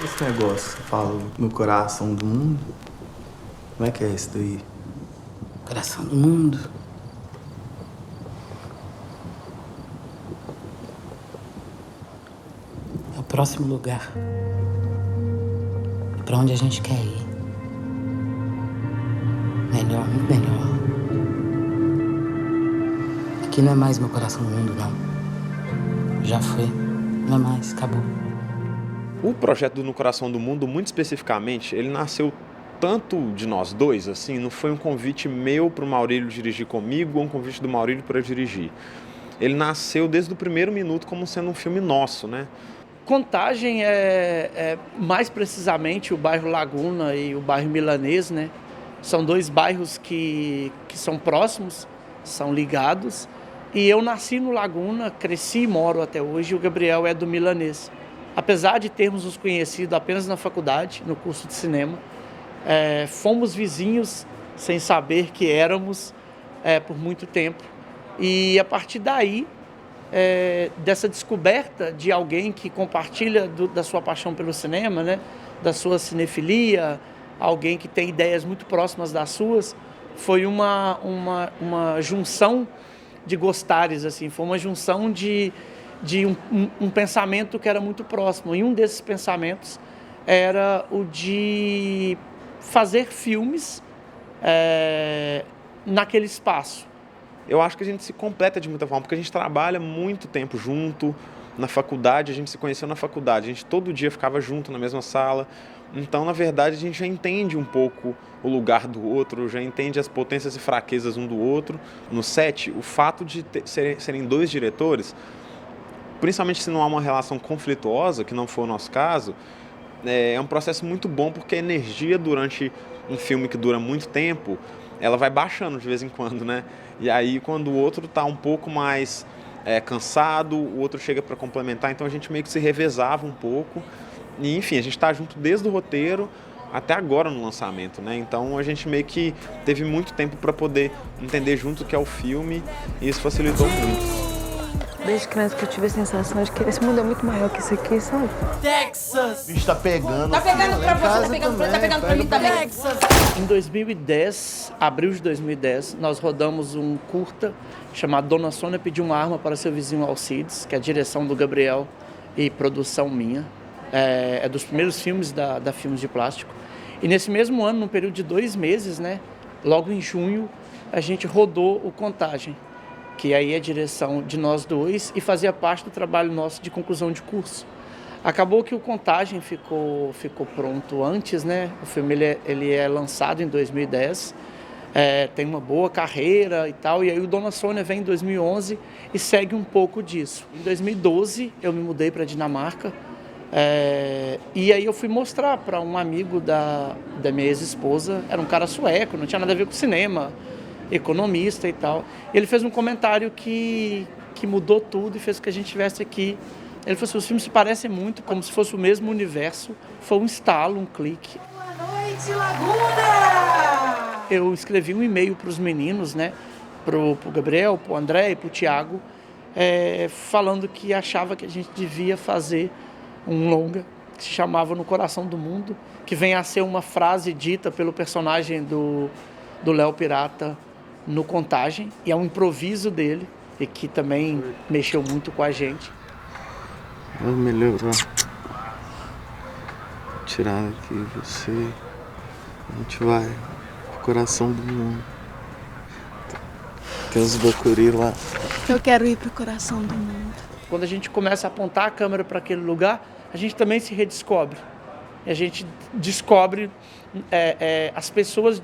Esse negócio, você fala no coração do mundo? Como é que é isso daí? Coração do mundo. É o próximo lugar. É pra onde a gente quer ir. Melhor, muito melhor. Aqui não é mais meu coração do mundo, não. Já foi. Não é mais, acabou. O projeto do No Coração do Mundo, muito especificamente, ele nasceu tanto de nós dois, assim, não foi um convite meu para o Maurílio dirigir comigo ou um convite do Maurílio para dirigir. Ele nasceu desde o primeiro minuto como sendo um filme nosso, né? Contagem é mais precisamente o bairro Laguna e o bairro Milanês, né? São dois bairros que são próximos, são ligados. E eu nasci no Laguna, cresci e moro até hoje, e o Gabriel é do Milanês. Apesar de termos nos conhecido apenas na faculdade, no curso de cinema, fomos vizinhos sem saber que éramos por muito tempo. E a partir daí, dessa descoberta de alguém que compartilha da sua paixão pelo cinema, né, da sua cinefilia, alguém que tem ideias muito próximas das suas, foi uma junção de gostares, assim, foi uma junção de um pensamento que era muito próximo. E um desses pensamentos era o de fazer filmes naquele espaço. Eu acho que a gente se completa de muita forma, porque a gente trabalha muito tempo junto. Na faculdade, a gente se conheceu na faculdade, a gente todo dia ficava junto na mesma sala. Então, na verdade, a gente já entende um pouco o lugar do outro, já entende as potências e fraquezas um do outro. No set, o fato de serem dois diretores, principalmente se não há uma relação conflituosa, que não foi o nosso caso, é um processo muito bom, porque a energia durante um filme que dura muito tempo, ela vai baixando de vez em quando, né? E aí, quando o outro está um pouco mais cansado, o outro chega para complementar, então a gente meio que se revezava um pouco. E, enfim, a gente está junto desde o roteiro até agora no lançamento, né? Então a gente meio que teve muito tempo para poder entender junto o que é o filme, e isso facilitou muito. Desde criança que eu tive a sensação de que esse mundo é muito maior que isso aqui, sabe? Texas! O bicho tá pegando. Tá pegando pra você, tá pegando pra ele, tá pegando pra mim também. Texas! Em 2010, abril de 2010, nós rodamos um curta chamado Dona Sônia Pediu uma Arma para Seu Vizinho Alcides, que é a direção do Gabriel e produção minha. É dos primeiros filmes da Filmes de Plástico. E nesse mesmo ano, num período de 2 meses, né, logo em junho, a gente rodou o Contagem, que aí é a direção de nós dois e fazia parte do trabalho nosso de conclusão de curso. Acabou que o Contagem ficou pronto antes, né? O filme ele é lançado em 2010, tem uma boa carreira e tal, e aí o Dona Sônia vem em 2011 e segue um pouco disso. Em 2012 eu me mudei para a Dinamarca, e aí eu fui mostrar para um amigo da minha ex-esposa, era um cara sueco, não tinha nada a ver com cinema, economista e tal. Ele fez um comentário que mudou tudo e fez com que a gente estivesse aqui. Ele falou assim: os filmes se parecem muito, como se fosse o mesmo universo. Foi um estalo, um clique. Boa noite, Laguna! Eu escrevi um e-mail para os meninos, né? Pro Gabriel, pro André e pro Thiago, falando que achava que a gente devia fazer um longa que se chamava No Coração do Mundo, que vem a ser uma frase dita pelo personagem do Léo Pirata no Contagem, e é um improviso dele, e que também mexeu muito com a gente. Vamos melhorar. Tirar aqui você. A gente vai pro coração do mundo. Tem uns bacuri lá. Eu quero ir pro coração do mundo. Quando a gente começa a apontar a câmera para aquele lugar, a gente também se redescobre. E a gente descobre as pessoas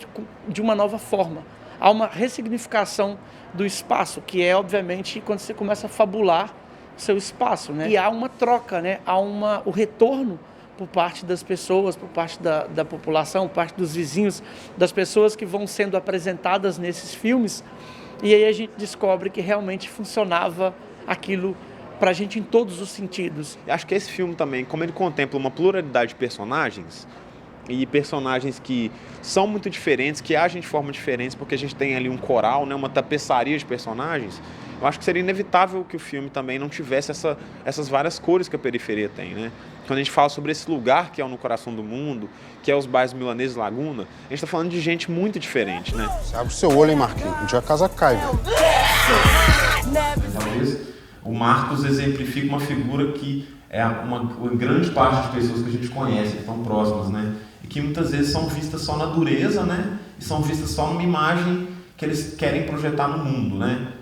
de uma nova forma. Há uma ressignificação do espaço, que é, obviamente, quando você começa a fabular o seu espaço, né? E há uma troca, né? Há o retorno por parte das pessoas, por parte da população, por parte dos vizinhos, das pessoas que vão sendo apresentadas nesses filmes. E aí a gente descobre que realmente funcionava aquilo pra gente em todos os sentidos. Acho que esse filme também, como ele contempla uma pluralidade de personagens, e personagens que são muito diferentes, que agem de forma diferente, porque a gente tem ali um coral, né, uma tapeçaria de personagens. Eu acho que seria inevitável que o filme também não tivesse essas várias cores que a periferia tem, né? Quando a gente fala sobre esse lugar que é o No Coração do Mundo, que é os bairros Milanês e Laguna, a gente está falando de gente muito diferente, né? Você abre o seu olho, hein, Marquinhos? Um dia a casa cai, velho. Talvez o Marcos exemplifique uma figura que é uma grande parte de pessoas que a gente conhece, que estão próximas, né? E que muitas vezes são vistas só na dureza, né? E são vistas só numa imagem que eles querem projetar no mundo, né?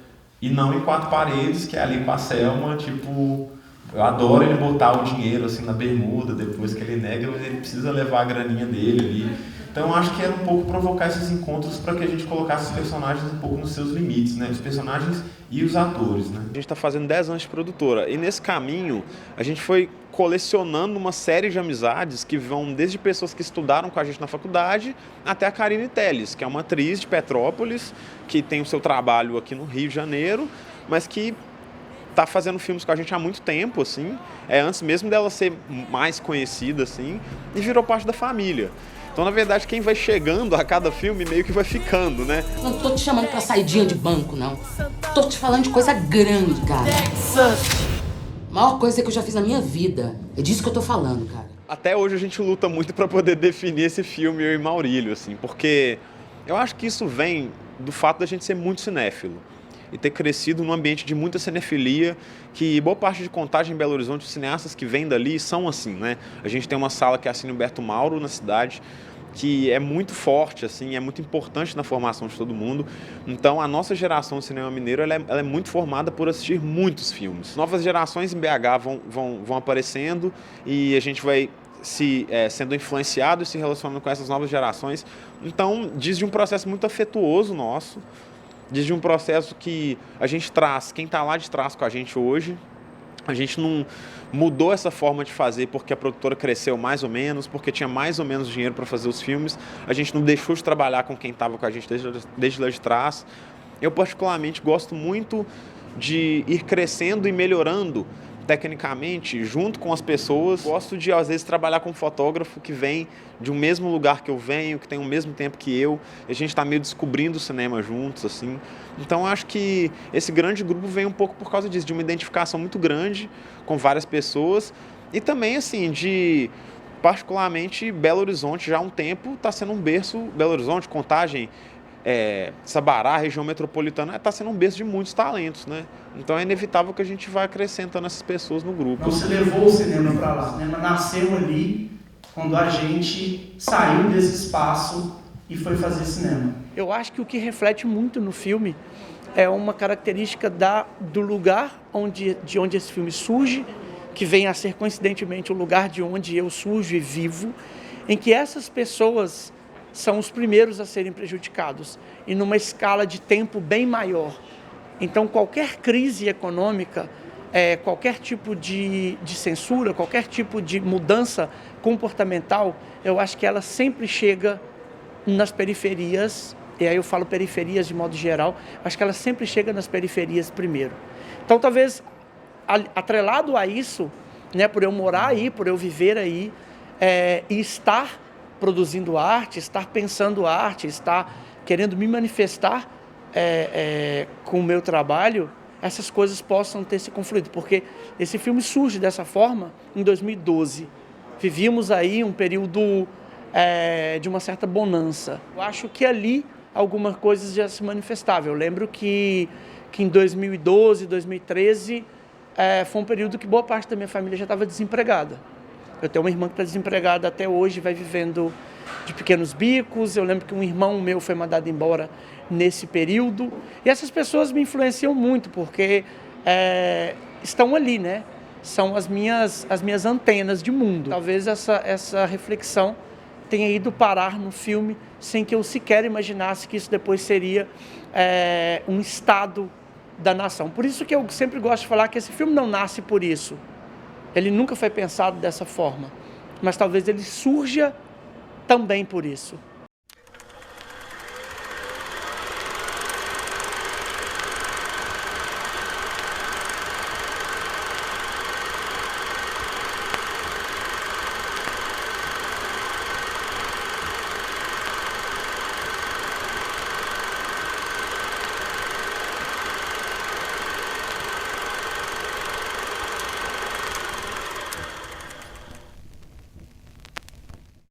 E não em quatro paredes, que é ali com a Selma, tipo... Eu adoro ele botar o dinheiro assim na bermuda, depois que ele nega, mas ele precisa levar a graninha dele ali. Então eu acho que era um pouco provocar esses encontros para que a gente colocasse os personagens um pouco nos seus limites, né? Os personagens e os atores, né? A gente está fazendo 10 anos de produtora e nesse caminho a gente foi colecionando uma série de amizades que vão desde pessoas que estudaram com a gente na faculdade até a Karine Telles, que é uma atriz de Petrópolis, que tem o seu trabalho aqui no Rio de Janeiro, mas que tá fazendo filmes com a gente há muito tempo, assim, antes mesmo dela ser mais conhecida, assim, e virou parte da família. Então, na verdade, quem vai chegando a cada filme meio que vai ficando, né? Não tô te chamando pra saidinha de banco, não. Tô te falando de coisa grande, cara. A maior coisa que eu já fiz na minha vida. É disso que eu tô falando, cara. Até hoje a gente luta muito pra poder definir esse filme, eu e Maurílio, assim, porque eu acho que isso vem do fato da gente ser muito cinéfilo e ter crescido num ambiente de muita cinefilia, que boa parte de Contagem em Belo Horizonte, os cineastas que vêm dali são assim, né? A gente tem uma sala que é a Cine Humberto Mauro na cidade, que é muito forte, assim, é muito importante na formação de todo mundo. Então, a nossa geração de cinema mineiro, ela é muito formada por assistir muitos filmes. Novas gerações em BH vão aparecendo e a gente vai sendo influenciado e se relacionando com essas novas gerações. Então, diz de um processo muito afetuoso nosso, diz de um processo que a gente traz, quem está lá de trás com a gente hoje. A gente não mudou essa forma de fazer porque a produtora cresceu mais ou menos, porque tinha mais ou menos dinheiro para fazer os filmes. A gente não deixou de trabalhar com quem estava com a gente desde lá de trás. Eu, particularmente, gosto muito de ir crescendo e melhorando tecnicamente, junto com as pessoas. Gosto de, às vezes, trabalhar com um fotógrafo que vem de um mesmo lugar que eu venho, que tem o mesmo tempo que eu, e a gente está meio descobrindo o cinema juntos, assim. Então, acho que esse grande grupo vem um pouco por causa disso, de uma identificação muito grande com várias pessoas, e também, assim, de, particularmente, Belo Horizonte, já há um tempo, está sendo um berço, Belo Horizonte, Contagem, Sabará, região metropolitana, está sendo um berço de muitos talentos, né? Então é inevitável que a gente vá acrescentando essas pessoas no grupo. Então você levou o cinema para lá, o cinema nasceu ali quando a gente saiu desse espaço e foi fazer cinema. Eu acho que o que reflete muito no filme é uma característica do lugar de onde esse filme surge, que vem a ser coincidentemente o lugar de onde eu surjo e vivo, em que essas pessoas são os primeiros a serem prejudicados, e numa escala de tempo bem maior. Então, qualquer crise econômica, qualquer tipo de censura, qualquer tipo de mudança comportamental, eu acho que ela sempre chega nas periferias, e aí eu falo periferias de modo geral, acho que ela sempre chega nas periferias primeiro. Então, talvez, atrelado a isso, né, por eu morar aí, por eu viver aí, e estar produzindo arte, estar pensando arte, estar querendo me manifestar com o meu trabalho, essas coisas possam ter se confluído, porque esse filme surge dessa forma em 2012. Vivíamos aí um período de uma certa bonança. Eu acho que ali algumas coisas já se manifestavam. Eu lembro que em 2012, 2013, foi um período que boa parte da minha família já estava desempregada. Eu tenho uma irmã que está desempregada até hoje, vai vivendo de pequenos bicos. Eu lembro que um irmão meu foi mandado embora nesse período. E essas pessoas me influenciam muito, porque estão ali, né? São as minhas antenas de mundo. Talvez essa reflexão tenha ido parar no filme sem que eu sequer imaginasse que isso depois seria um estado da nação. Por isso que eu sempre gosto de falar que esse filme não nasce por isso. Ele nunca foi pensado dessa forma, mas talvez ele surja também por isso.